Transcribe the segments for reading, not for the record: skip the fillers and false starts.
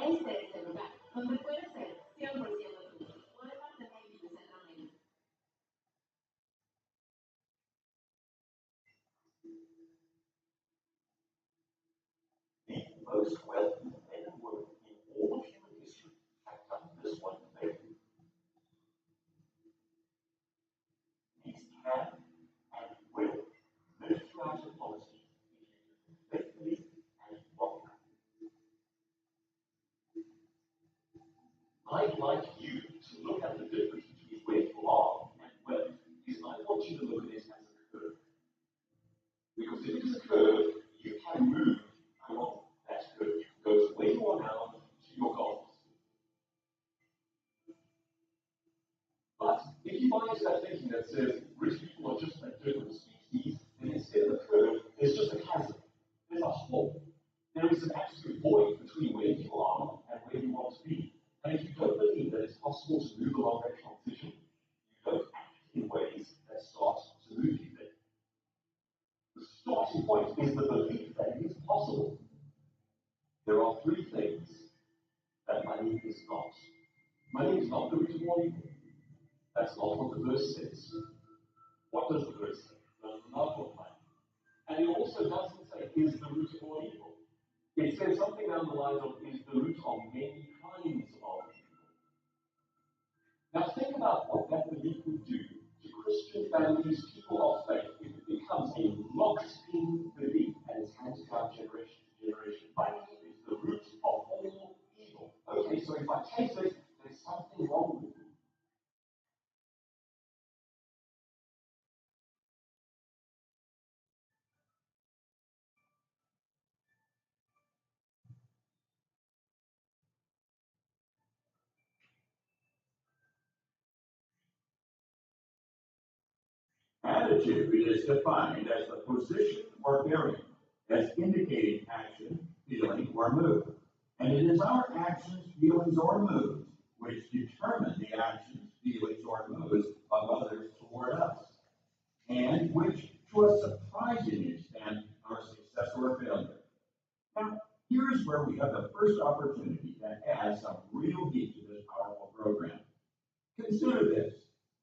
Este es el lugar donde puedes ser 100% tú. Puedes mantener y centramente. The most wealthy men and women in all of human history have done this one thing. These can and will live throughout your policy if you faithfully and wrongly. I'd like you to look at the difference between where you are and where, because I want you to look at it as a curve. Because if it is a curve, you can move along that curve. You can go from where you are now to your goals. But if you buy into that thinking that says rich people are just a different species, then instead of a curve, there's just a chasm. There's a hole. There is an absolute void between where you are and where you want to be. And if you don't believe that it's possible to move along that transition, you don't act in ways that start to move you there. The starting point is the belief that it is possible. There are three things that money is not. Money is not the root of all evil. That's not what the verse says. What does the verse say? The love of money. And it also doesn't say is the root of all evil. It says something along the lines of is the root of many kinds of evil. Now think about what that belief would do to Christian families, people of faith, if it becomes a locked-in belief and it's handed down generation to generation. Money is the root of all evil. Okay, so if I take this, there's something wrong with me. Attitude is defined as the position or bearing, as indicating action, feeling, or mood. And it is our actions, feelings, or moods which determine the actions, feelings, or moods of others toward us, and which, to a surprising extent, are success or failure. Now, here's where we have the first opportunity to add some real heat to this powerful program. Consider this.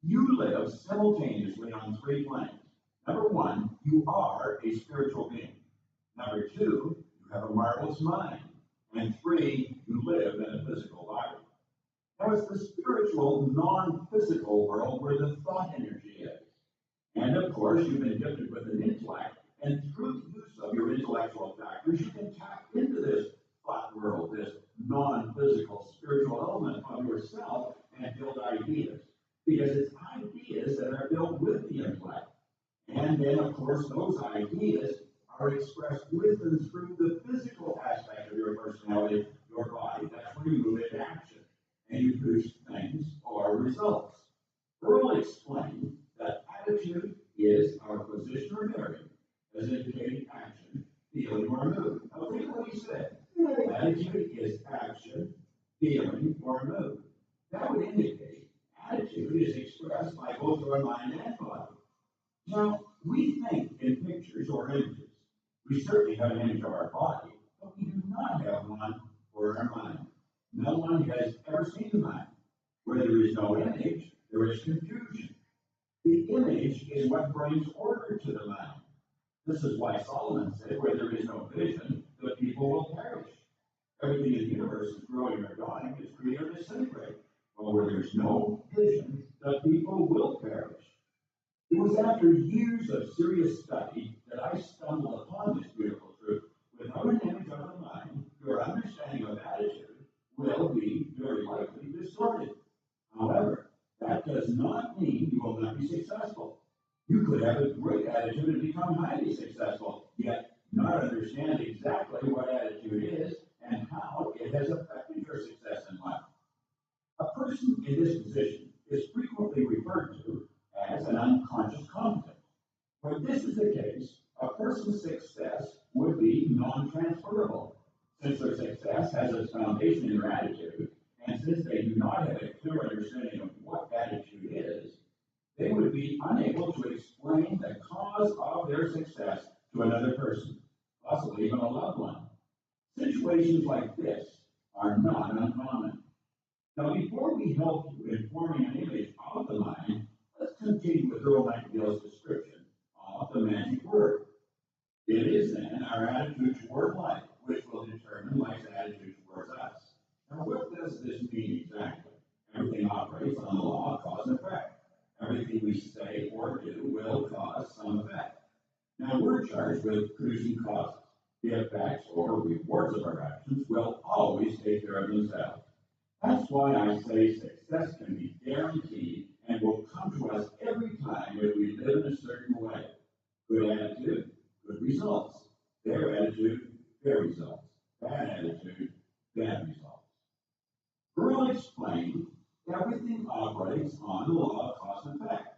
You live simultaneously on three planes. Number one, you are a spiritual being. Number two, you have a marvelous mind. And three, you live in a physical body. Now, it's the spiritual, non-physical world where the thought energy is. And of course, you've been gifted with an intellect, and through the use of your intellectual factors, you can tap into this thought world, this non-physical spiritual element of yourself, and build ideas. Because it's ideas that are built with the intellect. And then, of course, those ideas are expressed with and through the physical aspect of your personality, your body. That's where you move into action. And you produce things or results. Earl explained that attitude is our position or bearing, as indicating action, feeling, or mood. Now, think of what he said. Attitude is action, feeling, or mood. That would indicate attitude is expressed by both our mind and body. Now, we think in pictures or images. We certainly have an image of our body, but we do not have one for our mind. No one has ever seen the mind. Where there is no image, there is confusion. The image is what brings order to the mind. This is why Solomon said, where there is no vision, the people will perish. Everything in the universe is growing or dying, is created or disintegrating. But where there's no vision, the people will perish. It was after years of serious study that I stumbled upon this beautiful truth. Without an image of the mind, your understanding of attitude will be very likely distorted. However, that does not mean you will not be successful. You could have a great attitude and become highly successful, yet not understand exactly what attitude is and how it has affected your success in life. A person in this position is frequently referred to as an unconscious competence. When this is the case, a person's success would be non-transferable. Since their success has its foundation in their attitude, and since they do not have a clear understanding of what attitude is, they would be unable to explain the cause of their success to another person, possibly even a loved one. Situations like this are not uncommon. Now, before we help you in forming an image of the mind, let's continue with Earl Nightingale's description of the magic word. It is then our attitude toward life which will determine life's attitude towards us. Now, what does this mean exactly? Everything operates on the law of cause and effect. Everything we say or do will cause some effect. Now, we're charged with producing causes. The effects or rewards of our actions will always take care of themselves. That's why I say success can be guaranteed and will come to us every time if we live in a certain way. Good attitude, good results. Their attitude, their results. Bad attitude, bad results. Earl explained everything operates on the law of cause and effect.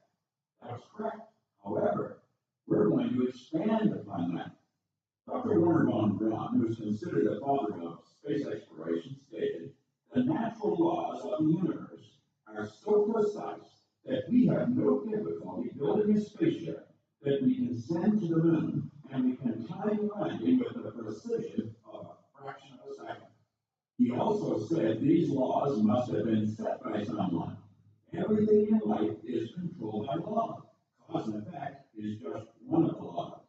That's correct. However, we're going to expand upon that. Dr. Werner von Braun, who is considered the father of space exploration, stated, the natural laws of the universe are so precise that we have no difficulty building a spaceship that we can send to the moon, and we can time landing with the precision of a fraction of a second. He also said these laws must have been set by someone. Everything in life is controlled by law. Cause and effect is just one of the laws.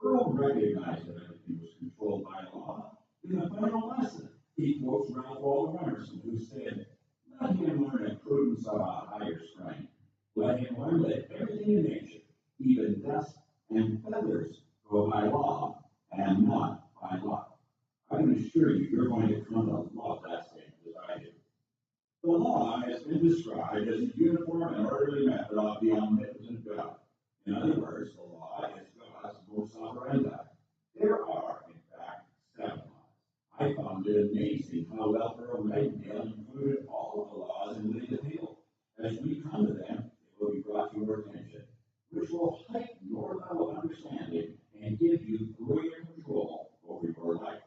Earl recognized that everything was controlled by law. In the final lesson, he quotes Ralph Waldo Emerson, who said, let him learn a prudence of a higher strength. Let him learn that everything in nature, even dust and feathers, go by law and not by luck. I can assure you, you're going to come to love that statement as I do. The law has been described as a uniform and orderly method of the omnipotent God. In other words, the law is God's most operandi. There are, in fact, 7 laws. I found it amazing how well Earl Nightingale included all of the laws in Living the Table. As we come to them, they will be brought to your attention, which will heighten your level of understanding and give you greater control over your life.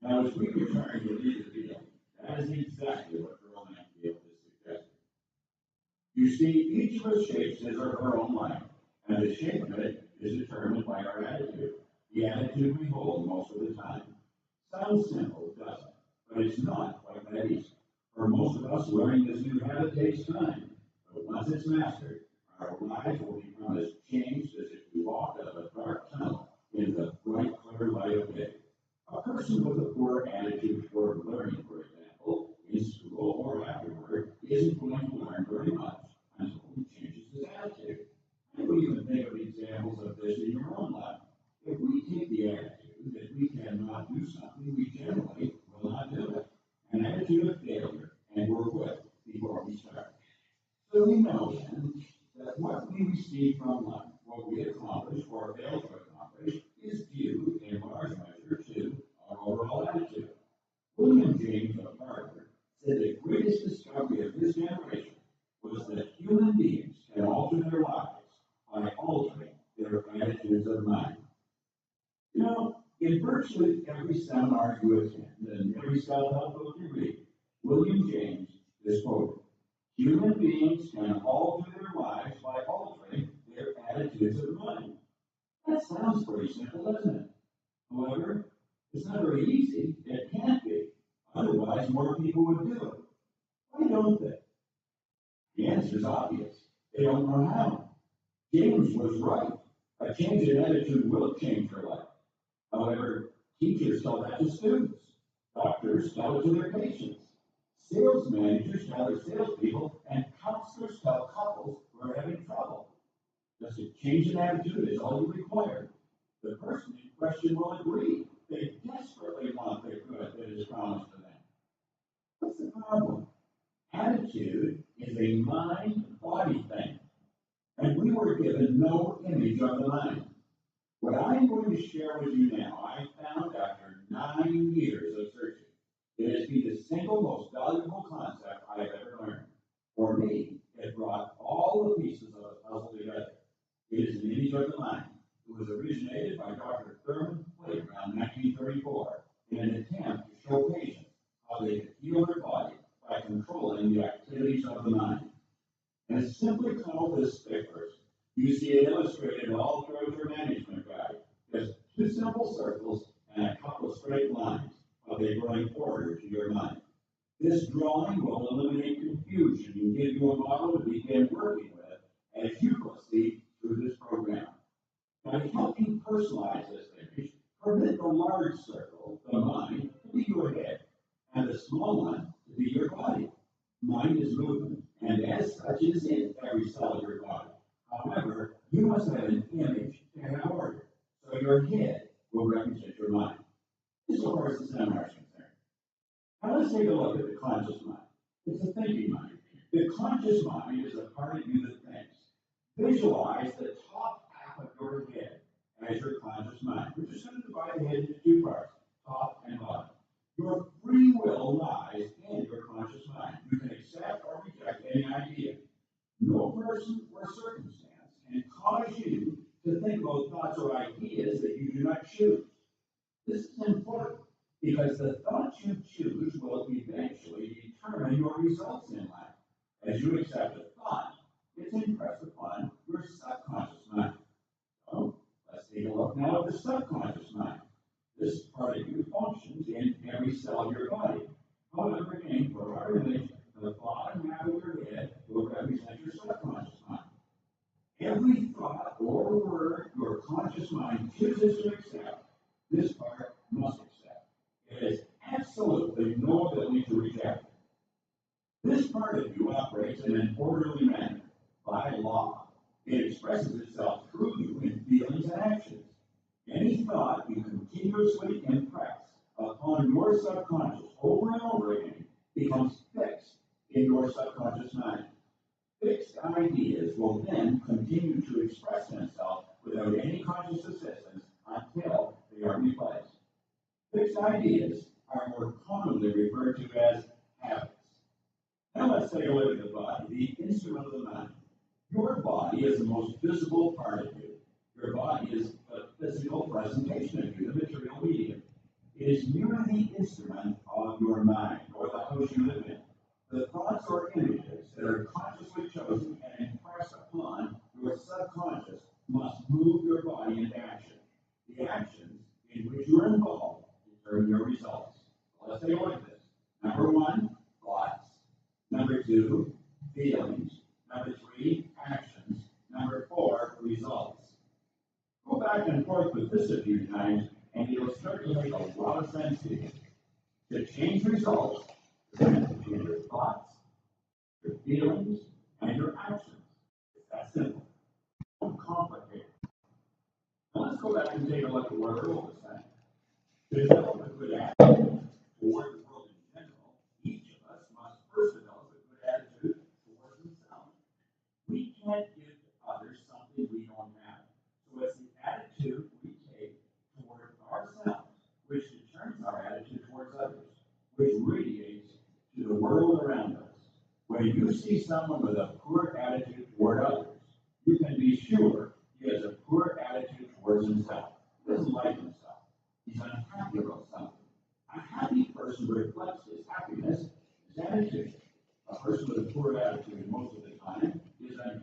Now, as we return to Living the Table, that is exactly what Earl Nightingale is suggesting. You see, each of us shapes his or her own life, and the shape of it is determined by our attitude, the attitude we hold most of the time. Sounds simple, doesn't it? But it's not quite that easy. For most of us, learning this new habit takes time, but once it's mastered, our lives will become as changed as if we walked out of a dark tunnel into the bright, clear light of day. A person with a poor attitude toward learning, for example, in school or afterward, isn't going to learn very much until he changes his attitude. I would even think of examples of this in your own life. If we take the attitude that we cannot do something, we generally will not do it. An attitude of failure, and we're quit before we start. So we know then that what we receive from life, what we accomplish or fail to accomplish, is due in large measure to our overall attitude. William James of Harvard said the greatest discovery of this generation was that human beings can alter their lives by altering their attitudes of mind. You know, in virtually every seminar you attend and every self-help book you read, William James is quoted. Human beings can alter their lives by altering their attitudes of mind. That sounds pretty simple, doesn't it? However, it's not very easy. It can't be. Otherwise, more people would do it. Why don't they? The answer is obvious. They don't know how. James was right. A change in attitude will change your life. However, teachers tell that to students. Doctors tell it to their patients. Sales managers tell their salespeople, and counselors tell couples who are having trouble. Just a change in attitude is all you require. The person in question will agree. They desperately want the good that is promised to them. What's the problem? Attitude is a mind-body thing, and we were given no image of the mind. What I'm going to share with you now, I found after 9 years of searching. It has been the single most valuable concept I've ever learned. For me, it brought all the pieces of the puzzle together. It is an image of the mind. It was originated by Dr. Thurman Flake around 1934 in an attempt to show patients how they could heal their body by controlling the activities of the mind. And it's simply called this stickers. You see it illustrated all throughout your management guide. Just 2 simple circles and a couple of straight lines. But develop a growing order to your mind. This drawing will eliminate confusion and give you a model to begin working with as you proceed through this program. Now, to help you personalize this image, permit the large circle, the mind, to be your head, and the small one to be your body. Mind is movement, and as such is in every cell of your body. However, you must have an image to have order, so your head will represent your mind. This, of course, is seminar's concern. Now let's take a look at the conscious mind. It's a thinking mind. The conscious mind is a part of you that thinks. Visualize the top half of your head as your conscious mind. We're just going to divide the head into two parts, top and bottom. Your free will lies in your conscious mind. You can accept or reject any idea. No person or circumstance can cause you to think about thoughts or ideas that you do not choose. This is important because the thoughts you choose will eventually determine your results in life. As you accept a thought, it's impressed upon your subconscious mind. So, let's take a look now at the subconscious mind. This part of you functions in every cell of your body. However, again, for our image, the bottom half of your head will represent your subconscious mind. Every thought or word your conscious mind chooses to accept, this part must accept. It has absolutely no ability to reject it. This part of you operates in an orderly manner, by law. It expresses itself through you in feelings and actions. Any thought you continuously impress upon your subconscious over and over again becomes fixed in your subconscious mind. Fixed ideas will then continue to express themselves without any conscious assistance until they are replaced. Fixed ideas are more commonly referred to as habits. Now let's take a look at the body, the instrument of the mind. Your body is the most visible part of you. Your body is the physical presentation of you, the material medium. It is merely the instrument of your mind, or the house you live in. The thoughts or images that are consciously chosen and impressed upon your subconscious must move your body into action. The actions in which you are involved determine your results. So let's take a look at this. Number one, thoughts. Number two, feelings. Number three, actions. Number four, results. Go back and forth with this a few times, and it'll start to make a lot of sense to you. To change results, between your thoughts, your feelings, and your actions. It's that simple. Don't complicate it. Now let's go back and take a look at what Earl was saying. To develop a good attitude toward the world in general, each of us must first develop a good attitude towards themselves. We can't give to others something we don't have. So it's the attitude we take toward ourselves which determines our attitude towards others, which radiates to the world around us. When you see someone with a poor attitude toward others, you can be sure he has a poor attitude towards himself. He doesn't like himself. He's unhappy about something. A happy person reflects his happiness, his attitude. A person with a poor attitude most of the time is unhappy.